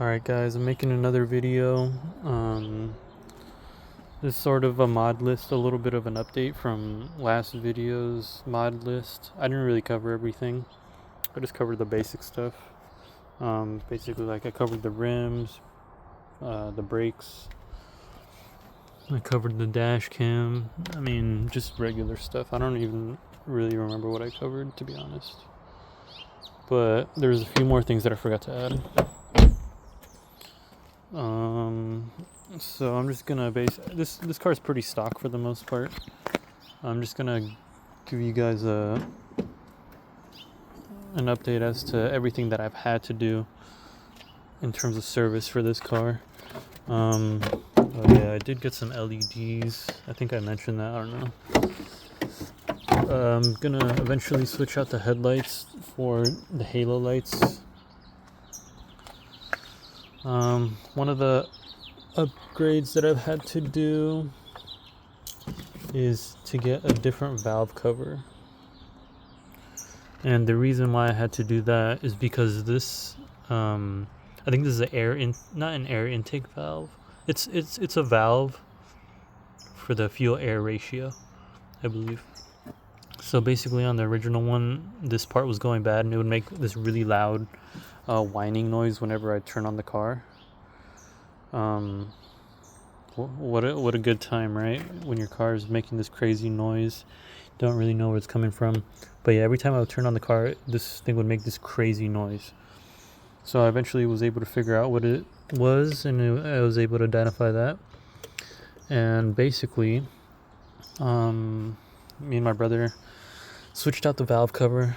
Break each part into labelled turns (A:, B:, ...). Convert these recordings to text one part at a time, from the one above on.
A: Alright guys, I'm making another video. This is sort of a mod list, a little bit of an update from last video's mod list. I didn't really cover everything. I just covered the basic stuff. Basically, like, I covered the rims, the brakes. I covered the dash cam. I mean, just regular stuff. I don't even really remember what I covered, to be honest. But there's a few more things that I forgot to add. So I'm just gonna this car is pretty stock for the most part. I'm just gonna give you guys an update as to everything that I've had to do in terms of service for this car. Oh yeah, I did get some LEDs. I think I mentioned that. I don't know. I'm gonna eventually switch out the headlights for the halo lights. One of the upgrades that I've had to do is to get a different valve cover. And the reason why I had to do that is because this, I think this is not an air intake valve. It's a valve for the fuel air ratio, I believe. So basically on the original one, this part was going bad and it would make this really loud whining noise whenever I turn on the car. What a good time, right? When your car is making this crazy noise, don't really know where it's coming from. But yeah, every time I would turn on the car, this thing would make this crazy noise. So I eventually was able to figure out what it was, and I was able to identify that. And basically, me and my brother switched out the valve cover.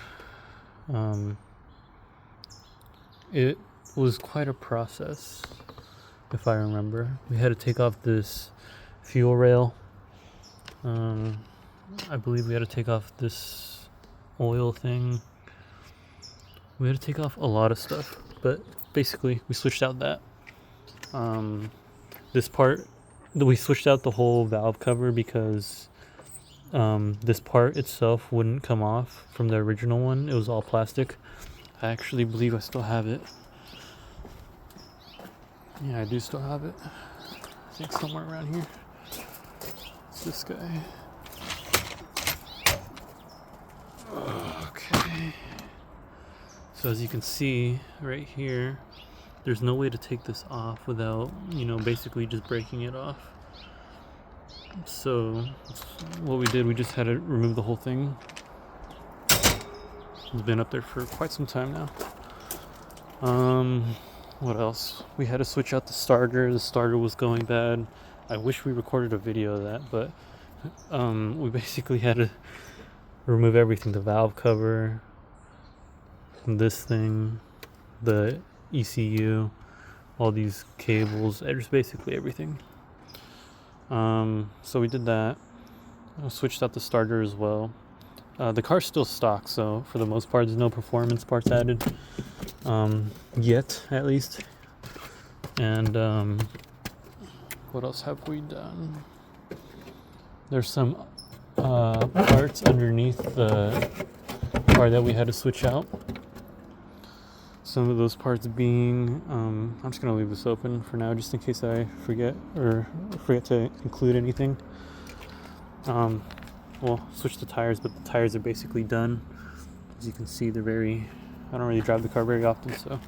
A: It was quite a process, if I remember. We had to take off this fuel rail. I believe we had to take off this oil thing. We had to take off a lot of stuff, but basically we switched out that. This part, we switched out the whole valve cover because this part itself wouldn't come off from the original one. It was all plastic. I actually believe I still have it. Yeah, I do still have it. I think somewhere around here. It's this guy. Okay. So as you can see right here, there's no way to take this off without, basically just breaking it off. So what we did, we just had to remove the whole thing. It's been up there for quite some time now. What else? We had to switch out the starter. The starter was going bad. I wish we recorded a video of that, but we basically had to remove everything. The valve cover, this thing, the ECU, all these cables, just basically everything. So we did that. I switched out the starter as well. The car's still stock, so for the most part there's no performance parts added. Yet, at least. And what else have we done? There's some parts underneath the car that we had to switch out. Some of those parts being, I'm just going to leave this open for now just in case I forget to include anything. Well, switch the tires, but the tires are basically done. As you can see, I don't really drive the car very often, so.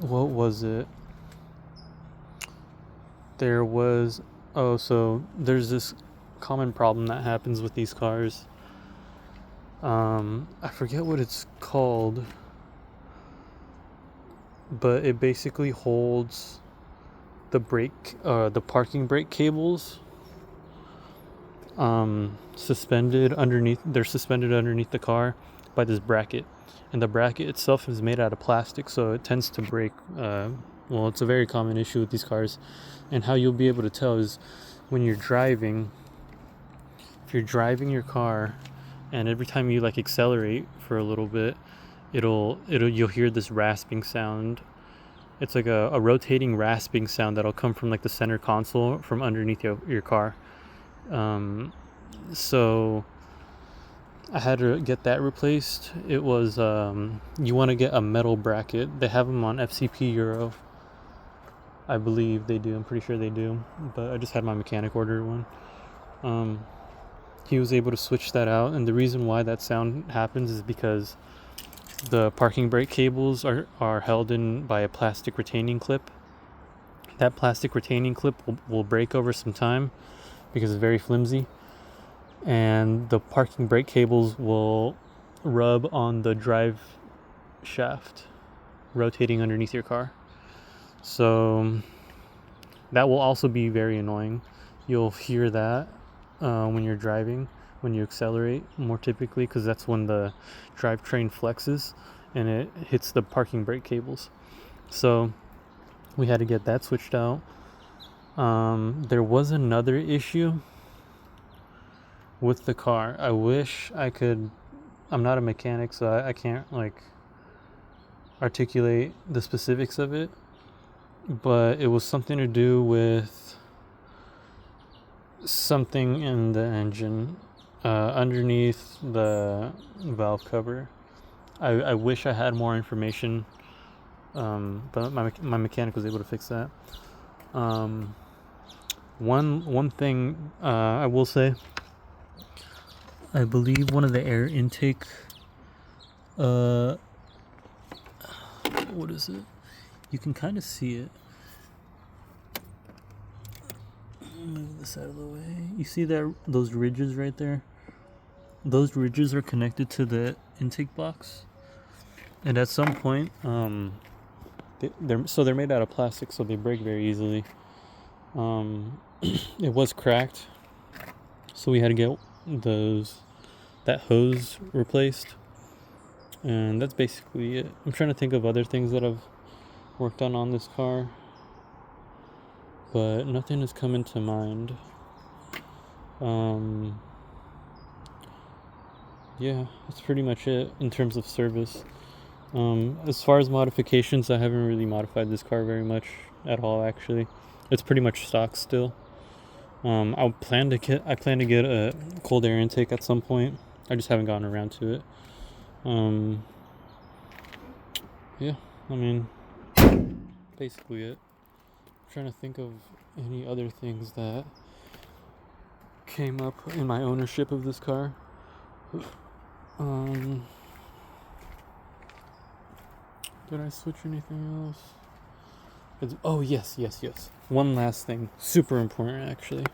A: What was it? So there's this common problem that happens with these cars. I forget what it's called, but it basically holds the parking brake cables suspended underneath the car by this bracket, and the bracket itself is made out of plastic, so it tends to break. It's a very common issue with these cars, and how you'll be able to tell is when you're driving. If you're driving your car, and every time you accelerate for a little bit, you'll hear this rasping sound. It's like a rotating rasping sound that'll come from the center console from underneath your car. So I had to get that replaced. It was you want to get a metal bracket. They have them on FCP Euro. I believe they do. I'm pretty sure they do. But I just had my mechanic order one. He was able to switch that out, and the reason why that sound happens is because the parking brake cables are held in by a plastic retaining clip. That plastic retaining clip will break over some time because it's very flimsy, and the parking brake cables will rub on the drive shaft rotating underneath your car. So that will also be very annoying. You'll hear that when you're driving, when you accelerate more typically, because that's when the drivetrain flexes and it hits the parking brake cables. So we had to get that switched out. There was another issue with the car. I wish I could. I'm not a mechanic, so I can't like articulate the specifics of it, but it was something to do with something in the engine underneath the valve cover. I wish I had more information, but my mechanic was able to fix that. One thing I will say, I believe one of the air intake, what is it? You can kind of see it. Move this out of the way. You see those ridges right there? Those ridges are connected to the intake box, and at some point, they're made out of plastic, so they break very easily. It was cracked, so we had to get that hose replaced, and that's basically it. I'm trying to think of other things that I've worked on this car, but nothing is coming to mind. Yeah, that's pretty much it in terms of service. As far as modifications, I haven't really modified this car very much at all, actually. It's pretty much stock still. I plan to get a cold air intake at some point. I just haven't gotten around to it. Yeah, I mean, basically it. I'm trying to think of any other things that came up in my ownership of this car. Did I switch anything else? Oh, yes. One last thing. Super important, actually.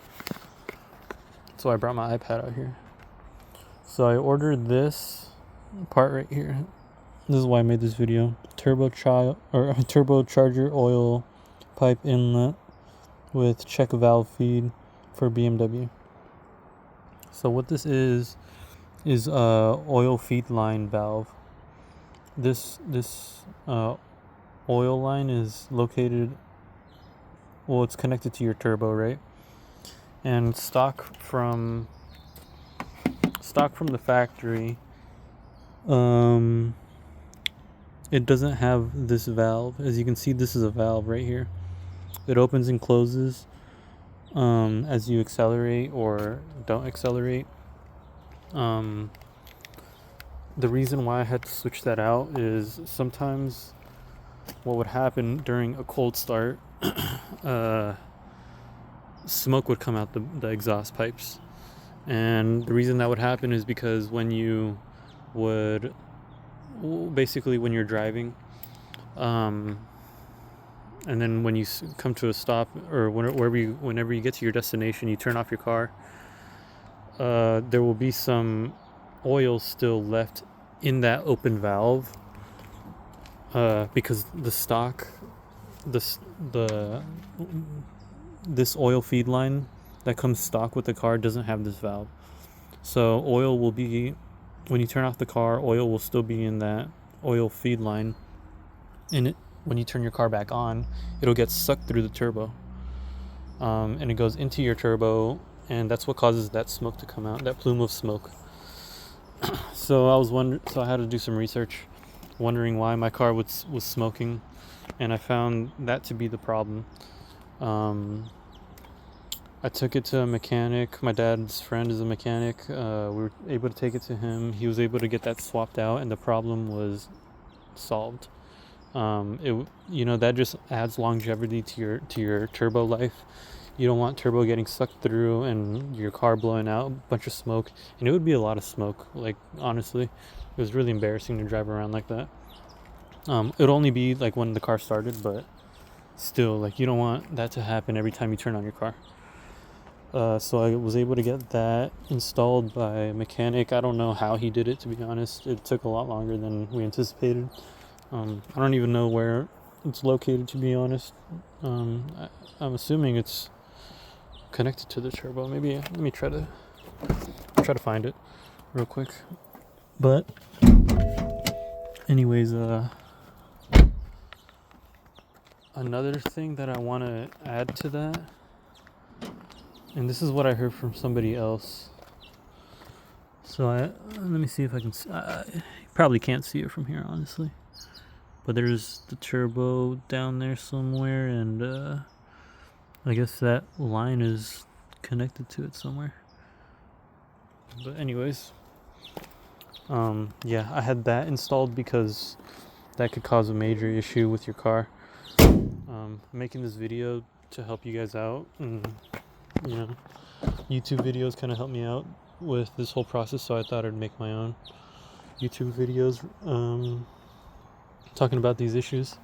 A: So I brought my iPad out here. So I ordered this part right here. This is why I made this video. Turbocharger oil pipe inlet with check valve feed for BMW. So what this is oil feed line valve. This oil line is located, well, it's connected to your turbo, right? And stock from the factory, it doesn't have this valve. As you can see, this is a valve right here. It opens and closes as you accelerate or don't accelerate. The reason why I had to switch that out is sometimes what would happen during a cold start, smoke would come out the exhaust pipes. And the reason that would happen is because when you're driving, and then when you come to a stop, or whenever you get to your destination, you turn off your car, there will be some oil still left in that open valve, because this oil feed line that comes stock with the car doesn't have this valve. So oil will be, when you turn off the car, oil will still be in that oil feed line, and when you turn your car back on, it'll get sucked through the turbo, and it goes into your turbo, and that's what causes that smoke to come out, that plume of smoke. So I had to do some research, wondering why my car was smoking, and I found that to be the problem. I took it to a mechanic. My dad's friend is a mechanic. We were able to take it to him. He was able to get that swapped out, and the problem was solved. That just adds longevity to your turbo life. You don't want turbo getting sucked through and your car blowing out a bunch of smoke, and it would be a lot of smoke. Like, honestly, it was really embarrassing to drive around like that. It would only be like when the car started, but still, like, you don't want that to happen every time you turn on your car. So I was able to get that installed by a mechanic. I don't know how he did it, to be honest. It took a lot longer than we anticipated. I don't even know where it's located, to be honest. I'm assuming it's connected to the turbo. Maybe let me try to find it real quick. But anyways, another thing that I want to add to that, and this is what I heard from somebody else. So let me see if I can. You probably can't see it from here, honestly. But there's the turbo down there somewhere, and I guess that line is connected to it somewhere. But anyways, yeah, I had that installed because that could cause a major issue with your car. I'm making this video to help you guys out, and YouTube videos kind of help me out with this whole process, so I thought I'd make my own YouTube videos talking about these issues.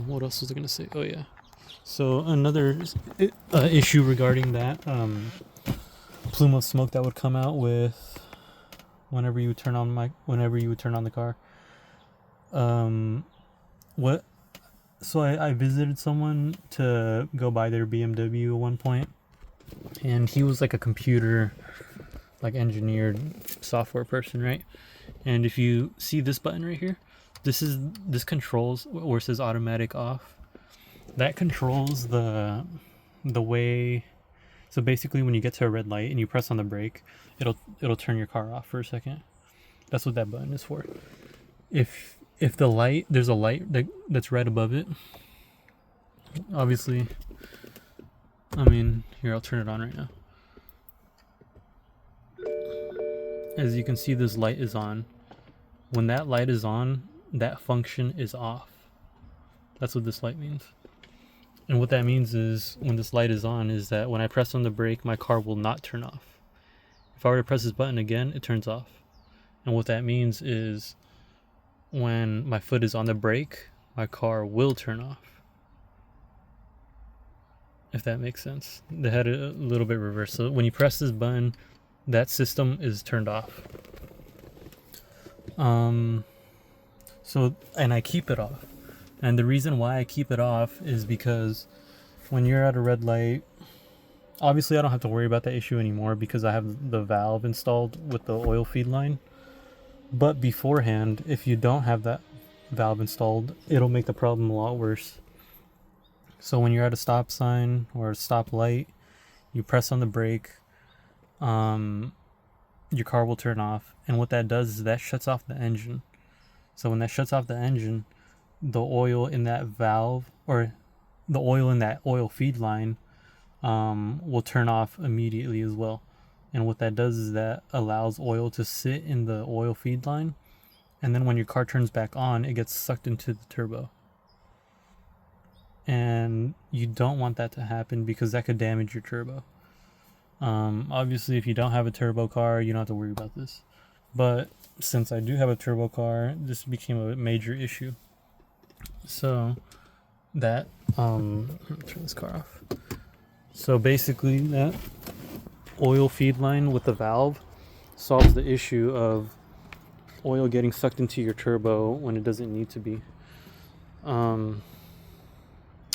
A: What else was I gonna say? Oh yeah, so another issue regarding that plume of smoke that would come out with whenever you would turn on the car. I visited someone to go buy their BMW at one point, and he was like a computer, like, engineered software person, right? And if you see this button right here, this controls where it says automatic off. That controls the way. So basically, when you get to a red light and you press on the brake, it'll turn your car off for a second. That's what that button is for. If there's a light that's red above it, obviously, here, I'll turn it on right now. As you can see, this light is on. When that light is on, that function is off. That's what this light means. And what that means is, when this light is on, is that when I press on the brake, my car will not turn off. If I were to press this button again, it turns off. And what that means is, when my foot is on the brake, my car will turn off. If that makes sense. They had it a little bit reversed. So when you press this button, that system is turned off. And I keep it off. And the reason why I keep it off is because when you're at a red light, obviously I don't have to worry about that issue anymore because I have the valve installed with the oil feed line. But beforehand, if you don't have that valve installed, it'll make the problem a lot worse. So when you're at a stop sign or a stop light, you press on the brake, your car will turn off. And what that does is that shuts off the engine. So when that shuts off the engine, the oil in that valve, or the oil in that oil feed line, will turn off immediately as well. And what that does is that allows oil to sit in the oil feed line, and then when your car turns back on, it gets sucked into the turbo. And you don't want that to happen because that could damage your turbo. Obviously, if you don't have a turbo car, you don't have to worry about this. But since I do have a turbo car, this became a major issue. So that let me turn this car off. So basically, that oil feed line with the valve solves the issue of oil getting sucked into your turbo when it doesn't need to be. And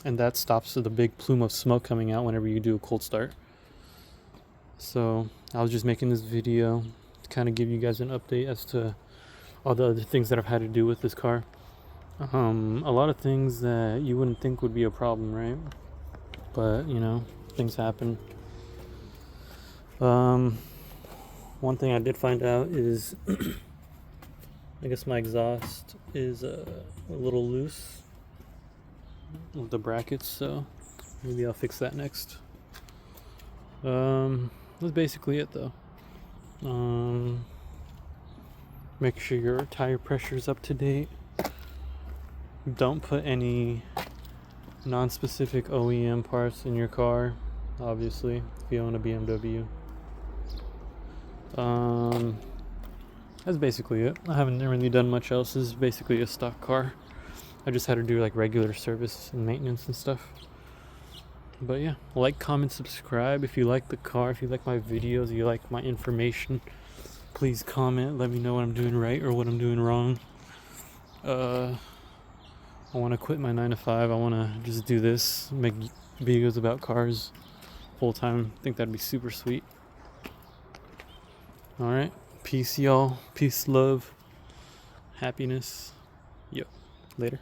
A: that stops the big plume of smoke coming out whenever you do a cold start. So I was just making this video to kind of give you guys an update as to all the other things that I've had to do with this car. A lot of things that you wouldn't think would be a problem, right? But, things happen. One thing I did find out is I guess my exhaust is a little loose with the brackets, so maybe I'll fix that next. That's basically it though. Make sure your tire pressure is up to date. Don't put any non-specific OEM parts in your car, obviously, if you own a BMW. That's basically it. I haven't really done much else. This is basically a stock car. I just had to do like regular service and maintenance and stuff. But yeah, like, comment, subscribe if you like the car, if you like my videos, you like my information. Please comment, let me know what I'm doing right or what I'm doing wrong. I want to quit my 9 to 5. I want to just do this, make videos about cars full time. I think that'd be super sweet. Alright, peace y'all. Peace, love, happiness. Yep, later.